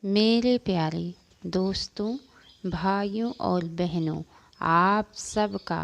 मेरे प्यारे दोस्तों, भाइयों और बहनों, आप सबका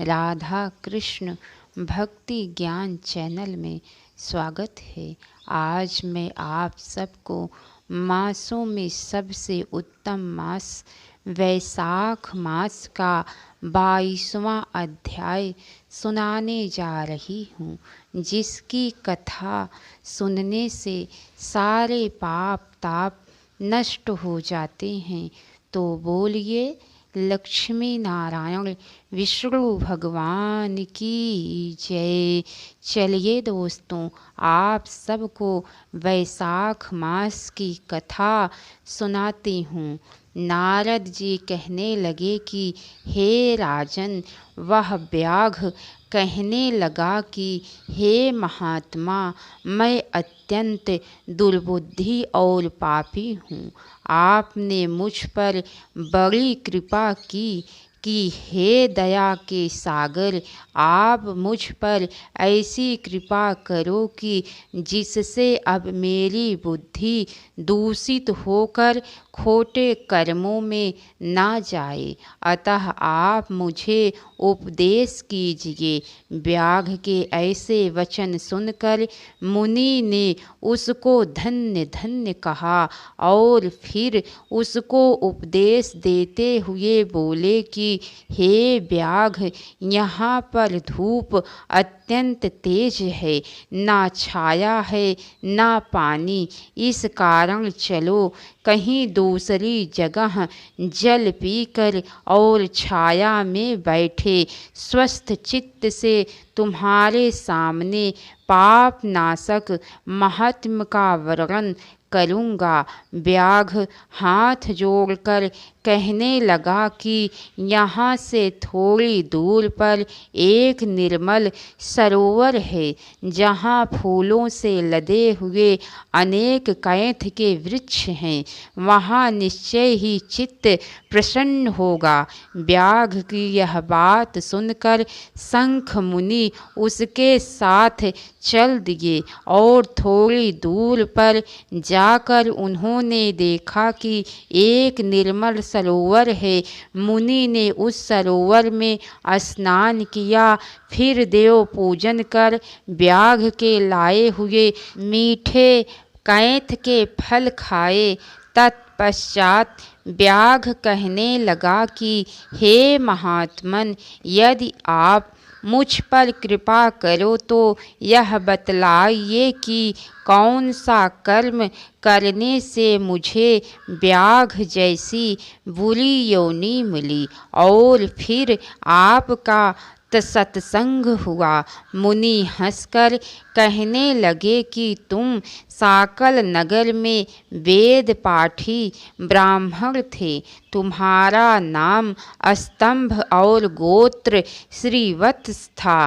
राधा कृष्ण भक्ति ज्ञान चैनल में स्वागत है। आज मैं आप सबको मासों में सबसे उत्तम मास वैशाख मास का 22वां अध्याय सुनाने जा रही हूँ, जिसकी कथा सुनने से सारे पाप ताप नष्ट हो जाते हैं। तो बोलिए लक्ष्मी नारायण विष्णु भगवान की जय। चलिए दोस्तों, आप सबको वैशाख मास की कथा सुनाती हूँ। नारद जी कहने लगे कि हे राजन, वह व्याघ्र कहने लगा कि हे महात्मा, मैं अत्यंत दुर्बुद्धि और पापी हूँ। आपने मुझ पर बड़ी कृपा की कि हे दया के सागर, आप मुझ पर ऐसी कृपा करो कि जिससे अब मेरी बुद्धि दूषित होकर खोटे कर्मों में ना जाए। अतः आप मुझे उपदेश कीजिए। व्याघ्र के ऐसे वचन सुनकर मुनि ने उसको धन्य धन्य कहा और फिर उसको उपदेश देते हुए बोले कि हे व्याघ्र, यहाँ पर धूप अत्यंत तेज है, ना छाया है ना पानी। इस कारण चलो कहीं दूसरी जगह जल पीकर और छाया में बैठे स्वस्थ चित्त से तुम्हारे सामने पाप नाशक महात्म का वर्णन करूँगा। व्याघ्र हाथ जोड़कर कहने लगा कि यहाँ से थोड़ी दूर पर एक निर्मल सरोवर है, जहाँ फूलों से लदे हुए अनेक कैथ के वृक्ष हैं। वहाँ निश्चय ही चित्त प्रसन्न होगा। व्याघ्र की यह बात सुनकर शंख मुनि उसके साथ चल दिए और थोड़ी दूर पर जाकर उन्होंने देखा कि एक निर्मल सरोवर है। मुनि ने उस सरोवर में स्नान किया, फिर देव पूजन कर व्याघ्र के लाए हुए मीठे कैथ के फल खाए। तत्पश्चात व्याघ्र कहने लगा कि हे महात्मन, यदि आप मुझ पर कृपा करो तो यह बतलाइए कि कौन सा कर्म करने से मुझे व्याघ्र जैसी बुरी योनि मिली और फिर आपका सत्संग हुआ। मुनि हंसकर कहने लगे कि तुम साकल नगर में वेद पाठी ब्राह्मण थे। तुम्हारा नाम स्तंभ और गोत्र श्रीवत्स था।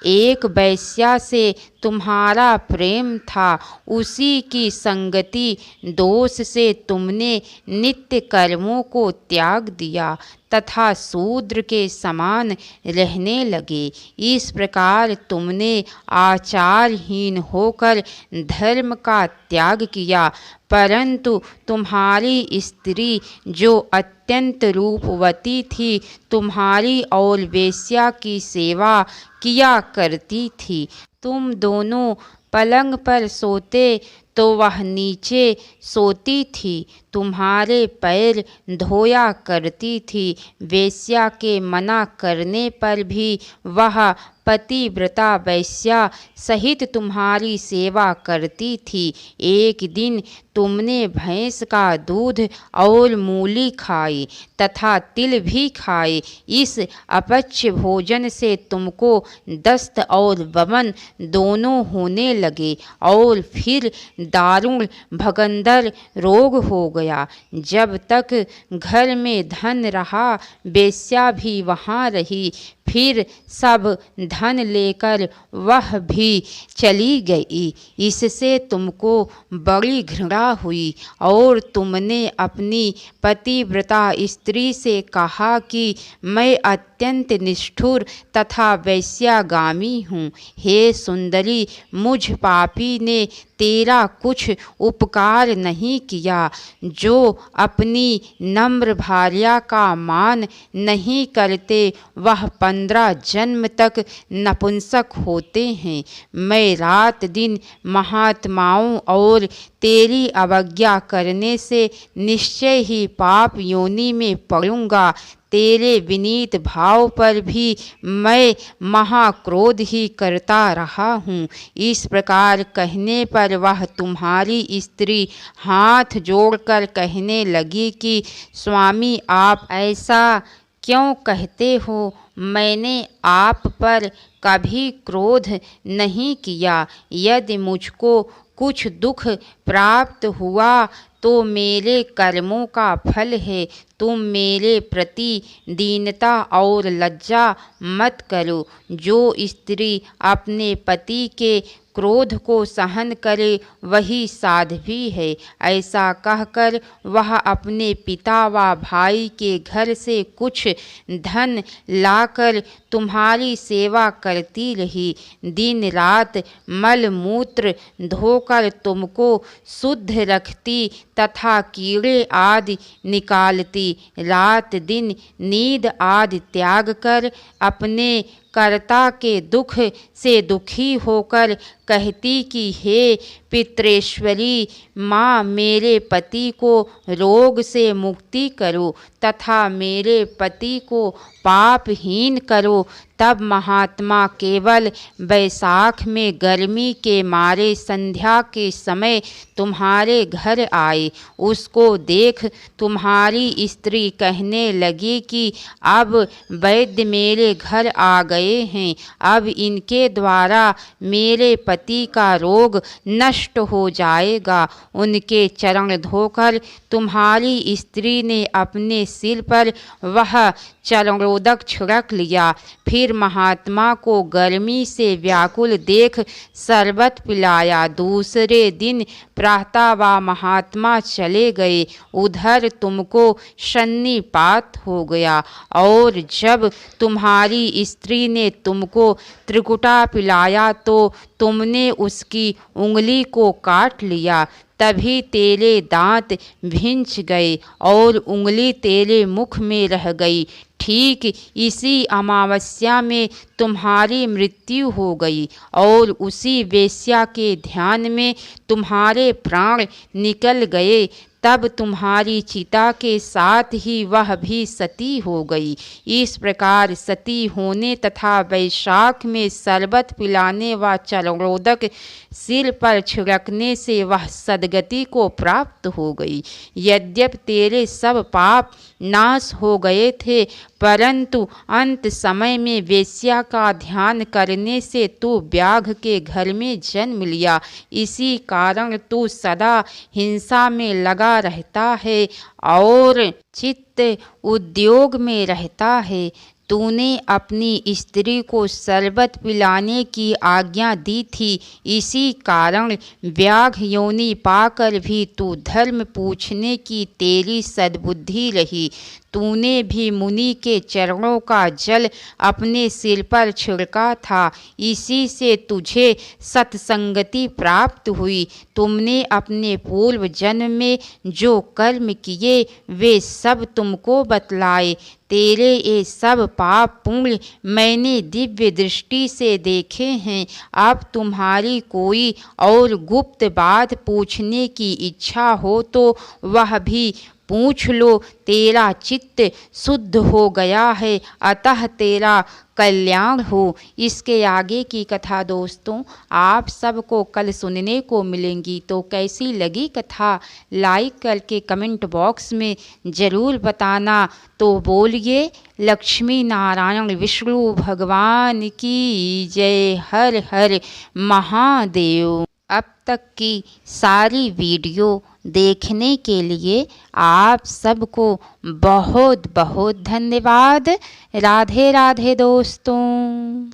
एक वैश्या से तुम्हारा प्रेम था, उसी की संगति दोष से तुमने नित्य कर्मों को त्याग दिया तथा शूद्र के समान रहने लगे। इस प्रकार तुमने आचारहीन होकर धर्म का त्याग किया। परंतु तुम्हारी स्त्री जो अत्यंत रूपवती थी, तुम्हारी और वेश्या की सेवा किया करती थी। तुम दोनों पलंग पर सोते तो वह नीचे सोती थी, तुम्हारे पैर धोया करती थी। वेश्या के मना करने पर भी वह पतिव्रता वैश्या सहित तुम्हारी सेवा करती थी। एक दिन तुमने भैंस का दूध और मूली खाई तथा तिल भी खाए। इस अपच भोजन से तुमको दस्त और वमन दोनों होने लगे और फिर दारुण भगंदर रोग हो गया। जब तक घर में धन रहा, वेश्या भी वहाँ रही। फिर सब धन लेकर वह भी चली गई। इससे तुमको बड़ी घृणा हुई और तुमने अपनी पतिव्रता स्त्री से कहा कि मैं अत्यंत निष्ठुर तथा वैश्यागामी हूँ। हे सुंदरी, मुझ पापी ने तेरा कुछ उपकार नहीं किया। जो अपनी नम्र भार्या का मान नहीं करते वह 15 जन्म तक नपुंसक होते हैं। मैं रात दिन महात्माओं और तेरी अवज्ञा करने से निश्चय ही पाप योनि में पड़ूंगा। तेरे विनीत भाव पर भी मैं महाक्रोध ही करता रहा हूँ। इस प्रकार कहने पर वह तुम्हारी स्त्री हाथ जोड़कर कहने लगी कि स्वामी, आप ऐसा क्यों कहते हो? मैंने आप पर कभी क्रोध नहीं किया। यदि मुझको कुछ दुख प्राप्त हुआ तो मेरे कर्मों का फल है। तुम मेरे प्रति दीनता और लज्जा मत करो। जो स्त्री अपने पति के क्रोध को सहन करे वही साध्वी है। ऐसा कहकर वह अपने पिता व भाई के घर से कुछ धन लाकर तुम्हारी सेवा करती रही। दिन रात मल मूत्र धोकर तुमको शुद्ध रखती तथा कीड़े आदि निकालती। रात दिन नींद आदि त्याग कर अपने कर्ता के दुख से दुखी होकर कहती कि हे पितृश्वरी माँ, मेरे पति को रोग से मुक्ति करो तथा मेरे पति को पापहीन करो। तब महात्मा केवल बैसाख में गर्मी के मारे संध्या के समय तुम्हारे घर आए। उसको देख तुम्हारी स्त्री कहने लगी कि अब वैद्य मेरे घर आ गए हैं। अब इनके द्वारा मेरे पति का रोग नष्ट हो जाएगा। उनके चरण धोकर तुम्हारी स्त्री ने अपने सिर पर वह चरणोदक छिड़क लिया। फिर महात्मा को गर्मी से व्याकुल देख शरबत पिलाया। दूसरे दिन प्रातः वह महात्मा चले गए। उधर तुमको सन्निपात हो गया और जब तुम्हारी स्त्री ने तुमको त्रिकुटा पिलाया तो तुमने उसकी उंगली को काट लिया। तभी तेरे दांत भिंच गए और उंगली तेरे मुख में रह गई। ठीक इसी अमावस्या में तुम्हारी मृत्यु हो गई और उसी वेश्या के ध्यान में तुम्हारे प्राण निकल गए। तब तुम्हारी चिता के साथ ही वह भी सती हो गई। इस प्रकार सती होने तथा वैशाख में शरबत पिलाने व चरणोदक सिर पर छिड़कने से वह सद्गति को प्राप्त हो गई। यद्यपि तेरे सब पाप नाश हो गए थे, परंतु अंत समय में वेश्या का ध्यान करने से तू व्याघ्र के घर में जन्म लिया। इसी कारण तू सदा हिंसा में लगा रहता है और चित्त उद्योग में रहता है। तूने अपनी स्त्री को शरबत पिलाने की आज्ञा दी थी, इसी कारण व्याघ्र योनि पाकर भी तू धर्म पूछने की तेरी सद्बुद्धि रही। तूने भी मुनि के चरणों का जल अपने सिर पर छिड़का था, इसी से तुझे सत्संगति प्राप्त हुई। तुमने अपने पूर्व जन्म में जो कर्म किए वे सब तुमको बतलाए। तेरे ये सब पाप पुण्य मैंने दिव्य दृष्टि से देखे हैं। अब तुम्हारी कोई और गुप्त बात पूछने की इच्छा हो तो वह भी पूछ लो। तेरा चित्त शुद्ध हो गया है, अतः तेरा कल्याण हो। इसके आगे की कथा दोस्तों आप सबको कल सुनने को मिलेंगी। तो कैसी लगी कथा लाइक करके कमेंट बॉक्स में ज़रूर बताना। तो बोलिए लक्ष्मी नारायण विष्णु भगवान की जय। हर हर महादेव। अब तक की सारी वीडियो देखने के लिए आप सबको बहुत बहुत धन्यवाद। राधे राधे दोस्तों।